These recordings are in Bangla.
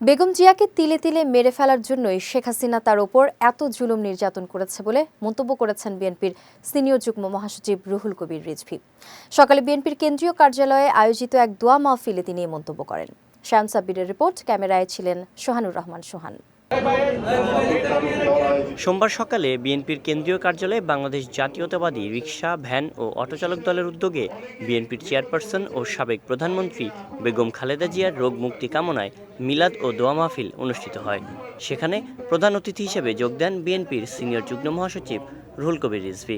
বেগম জিয়াকে তিলে তিলে মেরে ফেলার জন্যই শেখ হাসিনা তার ওপর এত জুলুম নির্যাতন করেছে বলে মন্তব্য করেছেন বিএনপির সিনিয়র যুগ্ম মহাসচিব রুহুল কবির রিজভী। সকালে বিএনপির কেন্দ্রীয় কার্যালয়ে আয়োজিত এক দোয়া মাহফিলে তিনি এই মন্তব্য করেন। শায়ান সাব্বিরের রিপোর্ট, ক্যামেরায় ছিলেন সোহানুর রহমান সোহান। সোমবার সকালে বিএনপির কেন্দ্রীয় কার্যালয়ে বাংলাদেশ জাতীয়তাবাদী রিকশা, ভ্যান ও অটোচালক দলের উদ্যোগে বিএনপির চেয়ারপারসন ও সাবেক প্রধানমন্ত্রী বেগম খালেদা জিয়ার রোগ মুক্তি কামনায় মিলাদ ও দোয়া মাহফিল অনুষ্ঠিত হয়। সেখানে প্রধান অতিথি হিসেবে যোগ দেন বিএনপির সিনিয়র যুগ্ম মহাসচিব রুহুল কবির রিজভী।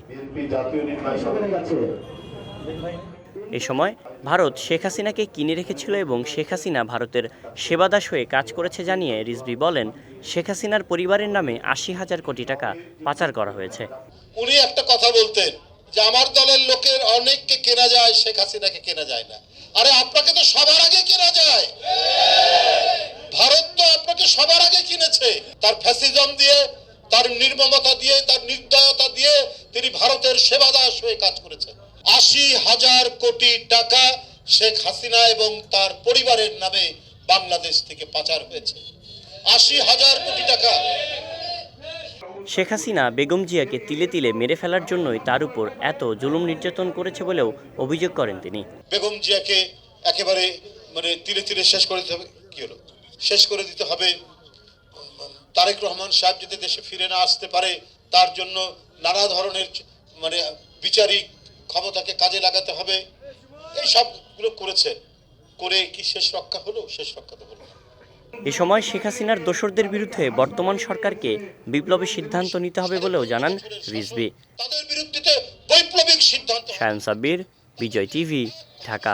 এ সময় ভারত শেখ হাসিনাকে কিনে রেখেছিল এবং শেখ হাসিনা ভারতের সেবাদাস হয়ে কাজ করেছে জানিয়ে রিজভী বলেন, শেখ হাসিনার পরিবারের নামে ৮০,০০০ কোটি টাকা পাচার করা হয়েছে। উনি একটা কথা বলতেন যে আমার দলের লোকের অনেককে কেনা যায়, শেখ হাসিনাকে কেনা যায় না। আরে আপনাকে তো সবার আগে কেনা যায়। ভারত তো আপনাকে সবার আগে কিনেছে। তার ফ্যাসিজম দিয়ে, তার নির্মমতা দিয়ে, তার নির্দয়তা দিয়ে তিনি ভারতের সেবাদাস হয়ে কাজ করেছেন। ৮০,০০০ কোটি টাকা শেখ হাসিনা এবং তার পরিবারের নামে বাংলাদেশ থেকে পাচার হয়েছে। ৮০,০০০ কোটি টাকা। শেখ হাসিনা বেগম জিয়াকে তিলে তিলে মেরে ফেলার জন্যই তার উপর এত জুলুম নির্যাতন করেছে বলেও অভিযোগ করেন তিনি। বেগম জিয়াকে একেবারে তিলে তিলে শেষ করে দিতে হবে। কি হলো? শেষ করে দিতে হবে। তারেক রহমান সাহেব যদি দেশে ফিরে না আসতে পারে, তার জন্য নানা ধরনের বিচারিক ক্ষমতাকে কাজে লাগাতে হবে। এই সবগুলো করেছে। করে কি শেষ রক্ষা হলো? শেষ রক্ষা তো হলো না। এ সময় শেখ হাসিনার দোসরদের বিরুদ্ধে বর্তমান সরকারকে বিপ্লবী সিদ্ধান্ত নিতে হবে বলেও জানান রিজভী। তাদের বিরুদ্ধে বৈপ্লবিক সিদ্ধান্ত। শায়ান সাব্বির, বিজয় টিভি, ঢাকা।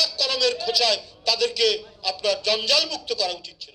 এক কলমের খোঁচায় তাদেরকে আপনার জঞ্জাল মুক্ত করা উচিত ছিল।